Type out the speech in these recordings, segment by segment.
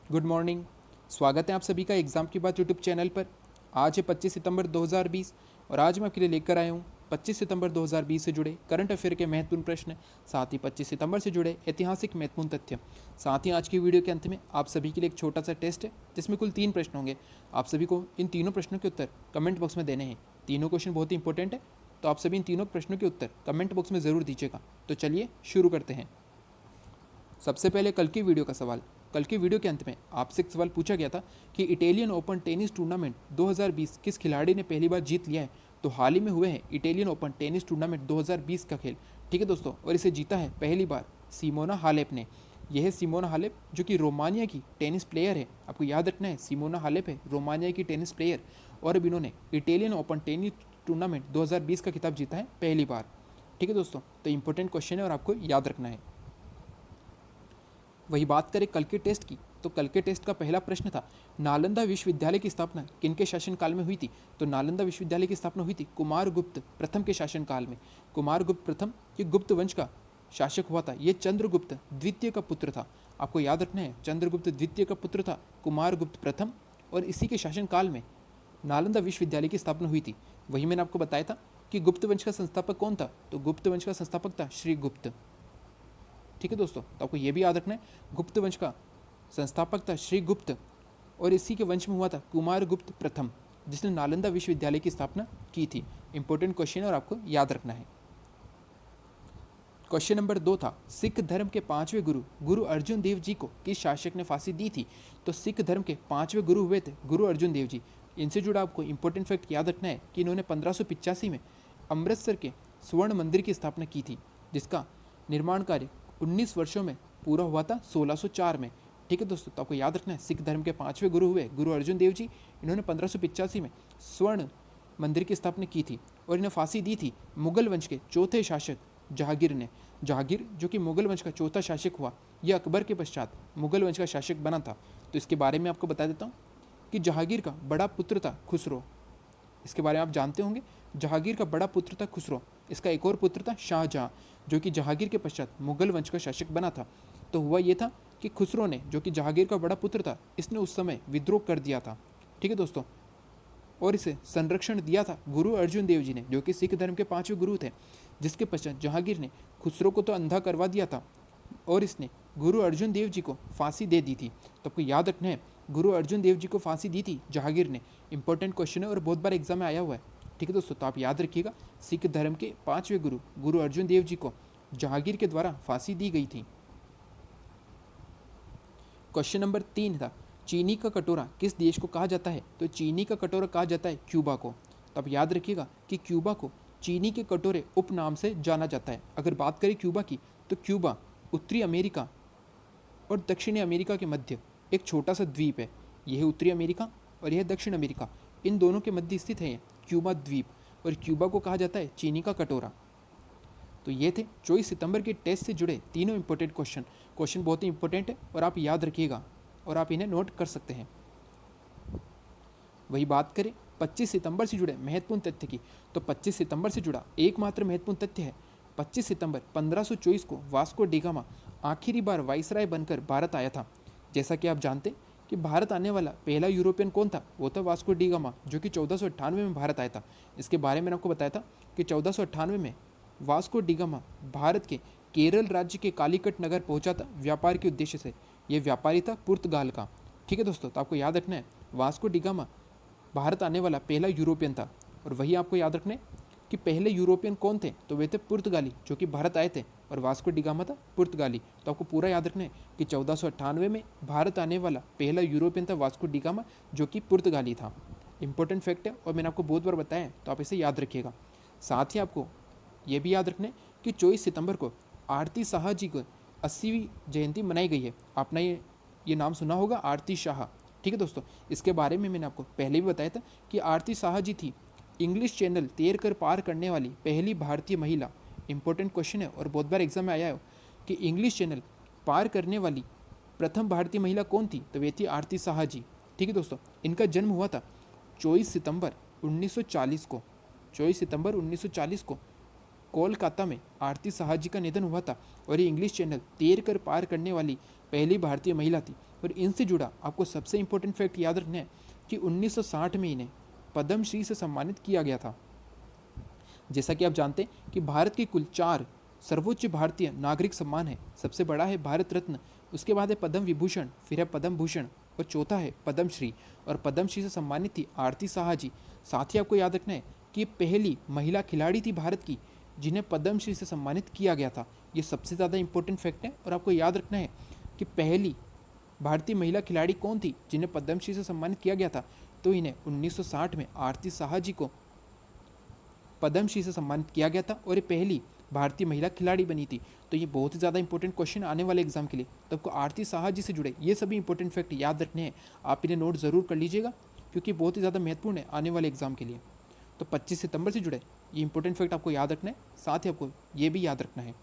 Good morning. स्वागत है आप सभी का एग्ज़ाम की बात यूट्यूब चैनल पर। आज है 25 सितंबर 2020 और आज मैं आपके लिए लेकर आया हूँ 25 सितंबर 2020 से जुड़े करंट अफेयर के महत्वपूर्ण प्रश्न, साथ ही 25 सितंबर से जुड़े ऐतिहासिक महत्वपूर्ण तथ्य। साथ ही आज की वीडियो के अंत में आप सभी के लिए एक छोटा सा टेस्ट है जिसमें कुल 3 प्रश्न होंगे। आप सभी को इन तीनों प्रश्नों के उत्तर कमेंट बॉक्स में देने हैं। तीनों क्वेश्चन बहुत ही इंपॉर्टेंट है, तो आप सभी इन तीनों प्रश्नों के उत्तर कमेंट बॉक्स में ज़रूर दीजिएगा। तो चलिए शुरू करते हैं। सबसे पहले कल की वीडियो का सवाल। कल की वीडियो के अंत में आपसे एक सवाल पूछा गया था कि इटालियन ओपन टेनिस टूर्नामेंट 2020 किस खिलाड़ी ने पहली बार जीत लिया है। तो हाल ही में हुए हैं इटालियन ओपन टेनिस टूर्नामेंट 2020 का खेल, ठीक है दोस्तों, और इसे जीता है पहली बार सिमोना हालेप ने। यह है सिमोना हालेप जो कि रोमानिया की टेनिस प्लेयर है। आपको याद रखना है, सिमोना हालेप है रोमानिया की टेनिस प्लेयर, और अब इन्होंने इटालियन ओपन टेनिस टूर्नामेंट 2020 का खिताब जीता है पहली बार। ठीक है दोस्तों, तो इंपॉर्टेंट क्वेश्चन है और आपको याद रखना है। वही बात करें कल के टेस्ट की, तो कल के टेस्ट का पहला प्रश्न था, नालंदा विश्वविद्यालय की स्थापना किनके शासनकाल में हुई थी। तो नालंदा विश्वविद्यालय की स्थापना हुई थी कुमार गुप्त प्रथम के शासनकाल में। कुमार गुप्त प्रथम ये गुप्त वंश का शासक हुआ था। ये चंद्रगुप्त द्वितीय का पुत्र था। आपको याद रखना है, चंद्रगुप्त द्वितीय का पुत्र था कुमार गुप्त प्रथम, और इसी के शासनकाल में नालंदा विश्वविद्यालय की स्थापना हुई थी। वही मैंने आपको बताया था कि गुप्त वंश का संस्थापक कौन था। तो गुप्त वंश का संस्थापक था श्रीगुप्त। ठीक है दोस्तों, तो आपको ये भी याद रखना है, गुप्त वंश का संस्थापक था श्रीगुप्त, और इसी के वंश में हुआ था कुमार गुप्त प्रथम, जिसने नालंदा विश्वविद्यालय की स्थापना की थी। इंपॉर्टेंट क्वेश्चन है और आपको याद रखना है। क्वेश्चन नंबर 2 था, सिख धर्म के 5वें गुरु गुरु अर्जुन देव जी को किस शासक ने फांसी दी थी। तो सिख धर्म के 5वें गुरु हुए थे गुरु अर्जुन देव जी। इनसे जुड़ा आपको इंपॉर्टेंट फैक्ट याद रखना है कि इन्होंने 1585 में अमृतसर के स्वर्ण मंदिर की स्थापना की थी, जिसका निर्माण कार्य 19 वर्षों में पूरा हुआ था 1604 में। ठीक है दोस्तों, तो आपको याद रखना है, सिख धर्म के 5वें गुरु हुए गुरु अर्जुन देव जी। इन्होंने 1585 में स्वर्ण मंदिर की स्थापना की थी, और इन्हें फांसी दी थी मुगल वंश के चौथे शासक जहांगीर ने। जहांगीर जो कि मुगल वंश का चौथा शासक हुआ, यह अकबर के पश्चात मुगल वंश का शासक बना था। तो इसके बारे में आपको बता देता हूँ कि जहांगीर का बड़ा पुत्र था खुसरो। इसके बारे में आप जानते होंगे, जहांगीर का बड़ा पुत्र था खुसरो। इसका एक और पुत्र था शाहजहां, जो कि जहांगीर के पश्चात मुगल वंश का शासक बना था। तो हुआ ये था कि खुसरो ने, जो कि जहांगीर का बड़ा पुत्र था, इसने उस समय विद्रोह कर दिया था। ठीक है दोस्तों, और इसे संरक्षण दिया था गुरु अर्जुन देव जी ने, जो कि सिख धर्म के 5वें गुरु थे। जिसके पश्चात जहांगीर ने खुसरो को तो अंधा करवा दिया था, और इसने गुरु अर्जुन देव जी को फांसी दे दी थी। तो आपको याद रखना है, गुरु अर्जुन देव जी को फांसी दी थी जहांगीर ने। इंपॉर्टेंट क्वेश्चन है और बहुत बार एग्जाम में आया हुआ है। ठीक है दोस्तों, तो आप याद रखिएगा, सिख धर्म के 5वें गुरु गुरु अर्जुन देव जी को जहांगीर के द्वारा फांसी दी गई थी। क्वेश्चन नंबर 3 था, चीनी का कटोरा किस देश को कहा जाता है। तो चीनी का कटोरा कहा जाता है क्यूबा को। तो आप याद रखिएगा कि क्यूबा को चीनी के कटोरे उपनाम से जाना जाता है। अगर बात करें क्यूबा की, तो क्यूबा उत्तरी अमेरिका और दक्षिणी अमेरिका के मध्य एक छोटा सा द्वीप है। यह है उत्तरी अमेरिका और यह दक्षिण अमेरिका, इन दोनों के मध्य स्थित है क्यूबा द्वीप, और क्यूबा को कहा जाता है चीनी का कटोरा। तो ये थे 24 सितंबर के टेस्ट से जुड़े तीनों इंपॉर्टेंट क्वेश्चन बहुत ही इंपॉर्टेंट है और आप याद रखिएगा और आप इन्हें नोट कर सकते हैं। वही बात करें 25 सितंबर से जुड़े महत्वपूर्ण तथ्य की, तो 25 सितंबर से जुड़ा एकमात्र महत्वपूर्ण तथ्य है, 25 सितंबर 1524 को वास्को डिगामा आखिरी बार वाइसराय बनकर भारत आया था। जैसा कि आप जानते कि भारत आने वाला पहला यूरोपियन कौन था, वो था वास्को डिगामा, जो कि 1498 में भारत आया था। इसके बारे में आपको बताया था कि 1498 में वास्को डिगामा भारत के केरल राज्य के कालीकट नगर पहुंचा था व्यापार के उद्देश्य से। यह व्यापारी था पुर्तगाल का। ठीक है दोस्तों, तो आपको याद रखना है, वास्को डिगामा भारत आने वाला पहला यूरोपियन था। और वही आपको याद रखने कि पहले यूरोपियन कौन थे, तो वे थे पुर्तगाली, जो कि भारत आए थे, और वास्को डिगामा था पुर्तगाली। तो आपको पूरा याद रखना है कि 1498 में भारत आने वाला पहला यूरोपियन था वास्को डिगामा, जो कि पुर्तगाली था। इंपॉर्टेंट फैक्ट है और मैंने आपको बहुत बार बताया है, तो आप इसे याद रखिएगा। साथ ही आपको ये भी याद रखना है कि 24 सितंबर को आरती शाह जी को 80वीं जयंती मनाई गई है। आपने ये नाम सुना होगा, आरती शाह। ठीक है दोस्तों, इसके बारे में मैंने आपको पहले भी बताया था कि आरती शाह जी थी इंग्लिश चैनल तैर कर पार करने वाली पहली भारतीय महिला। इंपॉर्टेंट क्वेश्चन है और बहुत बार एग्जाम में आया है कि इंग्लिश चैनल पार करने वाली प्रथम भारतीय महिला कौन थी, तो वे थी आरती शाह जी। ठीक है दोस्तों, इनका जन्म हुआ था 24 सितंबर 1940 को। 24 सितंबर 1940 को कोलकाता में आरती शाह जी का निधन हुआ था, और ये इंग्लिश चैनल तैर कर पार करने वाली पहली भारतीय महिला थी। और इनसे जुड़ा आपको सबसे इंपॉर्टेंट फैक्ट याद रखना है कि 1960 में इन्हें पद्मश्री से सम्मानित किया गया था। जैसा कि आप जानते हैं कि भारत के कुल 4 सर्वोच्च भारतीय नागरिक सम्मान है। सबसे बड़ा है भारत रत्न, उसके बाद है पद्म विभूषण, फिर है पद्म भूषण और चौथा है पद्मश्री। और पद्मश्री से सम्मानित थी आरती साहा जी। साथ ही आपको याद रखना है कि ये पहली महिला खिलाड़ी थी भारत की जिन्हें पद्मश्री से सम्मानित किया गया था। ये सबसे ज़्यादा इंपॉर्टेंट फैक्ट है। और आपको याद रखना है कि पहली भारतीय महिला खिलाड़ी कौन थी जिन्हें पद्मश्री से सम्मानित किया गया था, तो इन्हें 1960 में आरती साहा जी को पद्मश्री से सम्मानित किया गया था और ये पहली भारतीय महिला खिलाड़ी बनी थी। तो ये बहुत ही ज़्यादा इंपॉर्टेंट क्वेश्चन आने वाले एग्जाम के लिए। तो आपको आरती साहा जी से जुड़े ये सभी इंपॉर्टेंट फैक्ट याद रखने हैं। आप इन्हें नोट ज़रूर कर लीजिएगा क्योंकि बहुत ही ज़्यादा महत्वपूर्ण है आने वाले एग्जाम के लिए। तो 25 सितंबर से जुड़े ये इंपॉर्टेंट फैक्ट आपको याद रखना है, साथ ही आपको ये भी याद रखना है।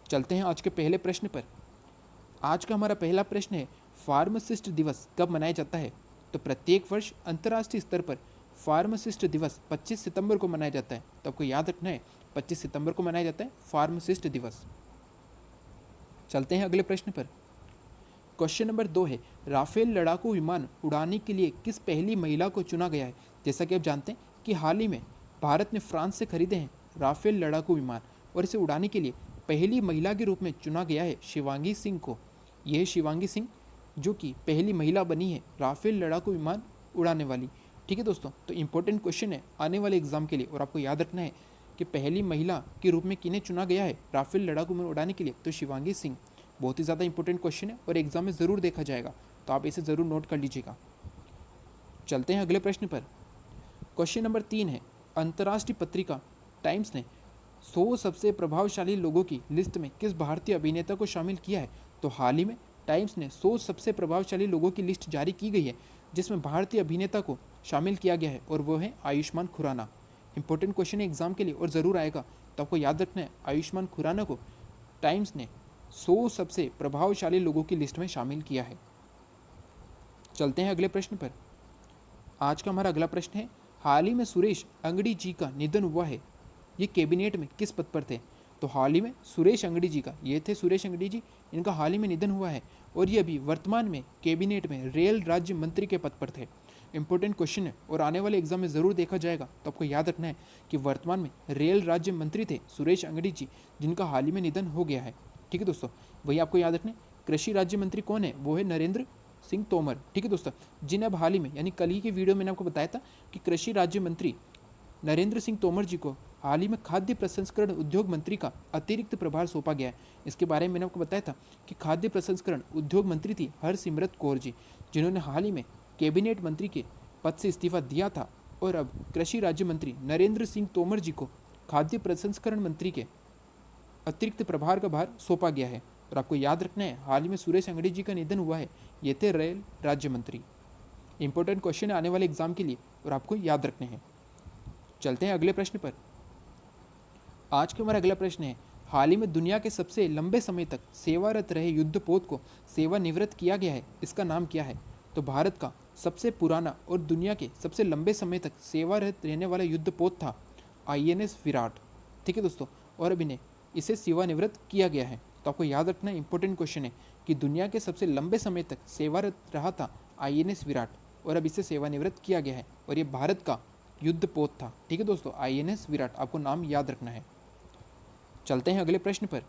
चलते हैं आज के पहले प्रश्न पर। आज का हमारा पहला प्रश्न है, फार्मासिस्ट दिवस कब मनाया जाता है? तो प्रत्येक वर्ष अंतर्राष्ट्रीय स्तर पर फार्मासिस्ट दिवस 25 सितंबर को मनाया जाता है। तो आपको याद रखना है 25 सितंबर को मनाया जाता है फार्मासिस्ट दिवस। चलते हैं अगले प्रश्न पर। क्वेश्चन नंबर 2 है, राफेल लड़ाकू विमान उड़ाने के लिए किस पहली महिला को चुना गया है? जैसा कि आप जानते हैं कि हाल ही में भारत ने फ्रांस से खरीदे हैं राफेल लड़ाकू विमान और इसे उड़ाने के लिए पहली महिला के रूप में चुना गया है शिवांगी सिंह को। यह शिवांगी सिंह जो कि पहली महिला बनी है राफेल लड़ाकू विमान उड़ाने वाली। ठीक है दोस्तों, तो इंपॉर्टेंट क्वेश्चन है आने वाले एग्जाम के लिए और आपको याद रखना है कि पहली महिला के रूप में किन्हें चुना गया है राफेल लड़ाकू विमान उड़ाने के लिए? तो शिवांगी सिंह। बहुत ही ज़्यादा इंपॉर्टेंट क्वेश्चन है और एग्जाम में ज़रूर देखा जाएगा, तो आप इसे ज़रूर नोट कर लीजिएगा। चलते हैं अगले प्रश्न पर। क्वेश्चन नंबर 3 है, अंतर्राष्ट्रीय पत्रिका टाइम्स ने 100 सबसे प्रभावशाली लोगों की लिस्ट में किस भारतीय अभिनेता को शामिल किया है? तो हाल ही में टाइम्स ने 100 सबसे प्रभावशाली लोगों की लिस्ट जारी की गई है जिसमें भारतीय अभिनेता को शामिल किया गया है और वो है आयुष्मान खुराना। इंपॉर्टेंट क्वेश्चन है एग्जाम के लिए और ज़रूर आएगा, तो आपको याद रखना है आयुष्मान खुराना को टाइम्स ने 100 सबसे प्रभावशाली लोगों की लिस्ट में शामिल किया है। चलते हैं अगले प्रश्न पर। आज का हमारा अगला प्रश्न है, हाल ही में सुरेश अंगड़ी जी का निधन हुआ है, ये कैबिनेट में किस पद पर थे? तो हाल ही में सुरेश अंगड़ी जी का, ये थे सुरेश अंगड़ी जी, इनका हाल ही में निधन हुआ है और ये अभी वर्तमान में कैबिनेट में रेल राज्य मंत्री के पद पर थे। इंपॉर्टेंट क्वेश्चन है और आने वाले एग्जाम में ज़रूर देखा जाएगा, तो आपको याद रखना है कि वर्तमान में रेल राज्य मंत्री थे सुरेश अंगड़ी जी जिनका हाल ही में निधन हो गया है। ठीक है दोस्तों, वही आपको याद रखना है। कृषि राज्य मंत्री कौन है? वो है नरेंद्र सिंह तोमर। ठीक है दोस्तों, जिन्हें अब हाल ही में यानी कल ही के वीडियो में मैंने आपको बताया था कि कृषि राज्य मंत्री नरेंद्र सिंह तोमर जी को हाल ही में खाद्य प्रसंस्करण उद्योग मंत्री का अतिरिक्त प्रभार सौंपा गया है। इसके बारे में मैंने आपको बताया था कि खाद्य प्रसंस्करण उद्योग मंत्री थी हरसिमरत कौर जी, जिन्होंने हाल ही में कैबिनेट मंत्री के पद से इस्तीफा दिया था और अब कृषि राज्य मंत्री नरेंद्र सिंह तोमर जी को खाद्य प्रसंस्करण मंत्री के अतिरिक्त प्रभार का भार सौंपा गया है। और आपको याद रखना है हाल ही में सुरेश अंगड़ी जी का निधन हुआ है, ये थे रेल राज्य मंत्री। इंपॉर्टेंट क्वेश्चन है आने वाले एग्जाम के लिए और आपको याद रखने हैं। चलते हैं अगले प्रश्न पर। आज का हमारा अगला प्रश्न है, हाल ही में दुनिया के सबसे लंबे समय तक सेवारत रहे युद्धपोत को सेवानिवृत्त किया गया है, इसका नाम क्या है? तो भारत का सबसे पुराना और दुनिया के सबसे लंबे समय तक सेवारत रहने वाला युद्धपोत था INS विराट। ठीक है दोस्तों, और अब इसे सेवानिवृत्त किया गया है। तो आपको याद रखना इंपॉर्टेंट क्वेश्चन है कि दुनिया के सबसे लंबे समय तक सेवारत रहा था INS विराट और अब इसे सेवानिवृत्त किया गया है और ये भारत का युद्धपोत था। ठीक है दोस्तों, INS विराट, आपको नाम याद रखना है। चलते हैं अगले प्रश्न पर।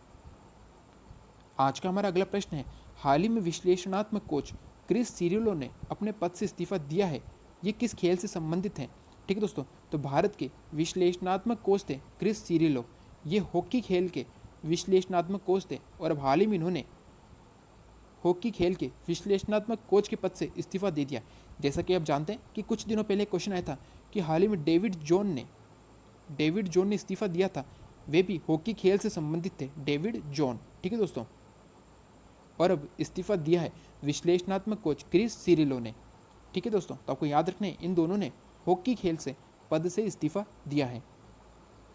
आज का हमारा अगला प्रश्न है, हाल ही में विश्लेषणात्मक कोच क्रिस सिरिलो ने अपने पद से इस्तीफा दिया है, ये किस खेल से संबंधित हैं? ठीक है दोस्तों, तो भारत के विश्लेषणात्मक कोच थे क्रिस सिरिलो, ये हॉकी खेल के विश्लेषणात्मक कोच थे और अब हाल ही में इन्होंने हॉकी खेल के विश्लेषणात्मक कोच के पद से इस्तीफा दे दिया। जैसा कि आप जानते हैं कि कुछ दिनों पहले क्वेश्चन आया था कि हाल ही में डेविड जॉन ने इस्तीफा दिया था, वे भी हॉकी खेल से संबंधित थे, डेविड जॉन। ठीक है दोस्तों, और अब इस्तीफा दिया है विश्लेषणात्मक कोच क्रिस सिरिलो ने। ठीक है दोस्तों, तो आपको याद रखना है इन दोनों ने हॉकी खेल से पद से इस्तीफा दिया है।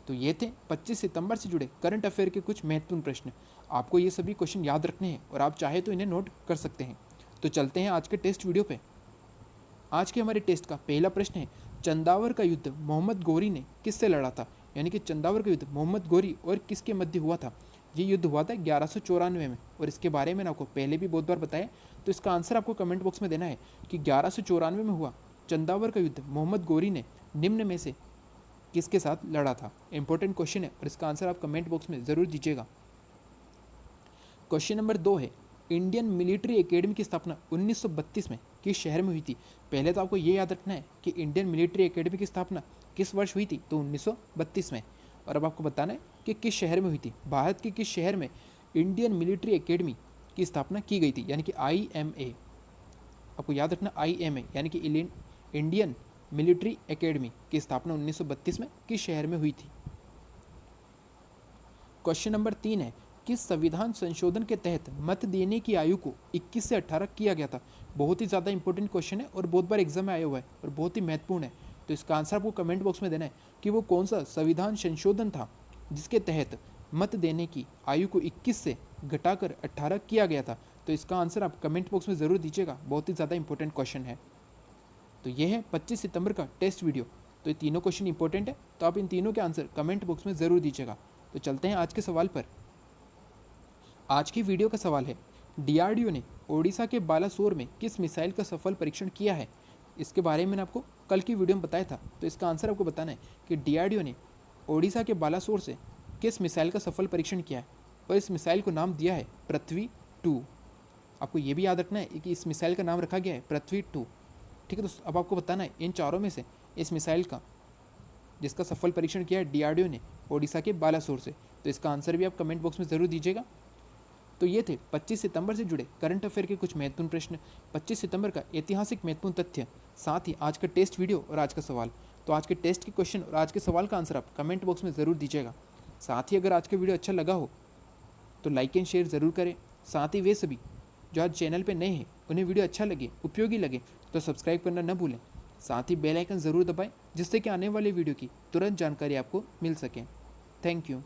तो ये थे 25 सितंबर से जुड़े करंट अफेयर के कुछ महत्वपूर्ण प्रश्न। आपको ये सभी क्वेश्चन याद रखने हैं और आप चाहे तो इन्हें नोट कर सकते हैं। तो चलते हैं आज के टेस्ट वीडियो पे। आज के हमारे टेस्ट का पहला प्रश्न है, चंदावर का युद्ध मोहम्मद गौरी ने किससे लड़ा था? यानी कि चंदावर का युद्ध मोहम्मद गौरी और किसके मध्य हुआ था? ये युद्ध हुआ था 1194 में, और इसके बारे में आपको पहले भी बहुत बार बताया। तो इसका आंसर आपको कमेंट बॉक्स में देना है कि 1194 में हुआ चंदावर का युद्ध मोहम्मद गोरी ने निम्न में से किसके साथ लड़ा था। इंपॉर्टेंट क्वेश्चन है और इसका आंसर आप कमेंट बॉक्स में ज़रूर दीजिएगा। क्वेश्चन नंबर 2 है, इंडियन मिलिट्री एकेडमी की स्थापना 1932 में किस शहर में हुई थी। पहले तो आपको ये याद रखना है कि इंडियन मिलिट्री एकेडमी की स्थापना किस वर्ष हुई थी, तो 1932 में। और अब आपको बताना है कि किस शहर में हुई थी। भारत के किस शहर में इंडियन मिलिट्री एकेडमी की स्थापना की गई थी, यानी कि IMA। आपको याद रखना IMA यानी कि इंडियन मिलिट्री एकेडमी की स्थापना 1932 में किस शहर में हुई थी। क्वेश्चन नंबर 3 है, किस संविधान संशोधन के तहत मत देने की आयु को 21 से 18 किया गया था। बहुत ही ज़्यादा इंपॉर्टेंट क्वेश्चन है और बहुत बार एग्जाम में आया हुआ है और बहुत ही महत्वपूर्ण है। तो इसका आंसर आपको कमेंट बॉक्स में देना है कि वो कौन सा संविधान संशोधन था जिसके तहत मत देने की आयु को 21 से घटाकर 18 किया गया था। तो इसका आंसर आप कमेंट बॉक्स में ज़रूर दीजिएगा, बहुत ही ज़्यादा इंपॉर्टेंट क्वेश्चन है। तो ये है 25 सितंबर का टेस्ट वीडियो। तो ये तीनों क्वेश्चन इंपॉर्टेंट है, तो आप इन तीनों के आंसर कमेंट बॉक्स में ज़रूर दीजिएगा। तो चलते हैं आज के सवाल पर। आज की वीडियो का सवाल है, DRDO ने ओडिशा के बालासोर में किस मिसाइल का सफल परीक्षण किया है। इसके बारे में मैंने आपको कल की वीडियो में बताया था। तो इसका आंसर आपको बताना है कि DRDO ने ओडिशा के बालासोर से किस मिसाइल का सफल परीक्षण किया है, और इस मिसाइल को नाम दिया है पृथ्वी 2। आपको ये भी याद रखना है कि इस मिसाइल का नाम रखा गया है पृथ्वी 2। ठीक है, तो अब आपको बताना है इन चारों में से इस मिसाइल का जिसका सफल परीक्षण किया है DRDO ने ओडिशा के बालासोर से। तो इसका आंसर भी आप कमेंट बॉक्स में ज़रूर दीजिएगा। तो ये थे 25 सितंबर से जुड़े करंट अफेयर के कुछ महत्वपूर्ण प्रश्न, 25 सितंबर का ऐतिहासिक महत्वपूर्ण तथ्य, साथ ही आज का टेस्ट वीडियो और आज का सवाल। तो आज के टेस्ट के क्वेश्चन और आज के सवाल का आंसर आप कमेंट बॉक्स में ज़रूर दीजिएगा। साथ ही अगर आज का वीडियो अच्छा लगा हो तो लाइक एंड शेयर ज़रूर करें। साथ ही वे सभी जो आज चैनल पर नए हैं उन्हें वीडियो अच्छा लगे, उपयोगी लगे तो सब्सक्राइब करना न भूलें। साथ ही बेल आइकन ज़रूर दबाएं जिससे कि आने वाले वीडियो की तुरंत जानकारी आपको मिल सके। Thank you.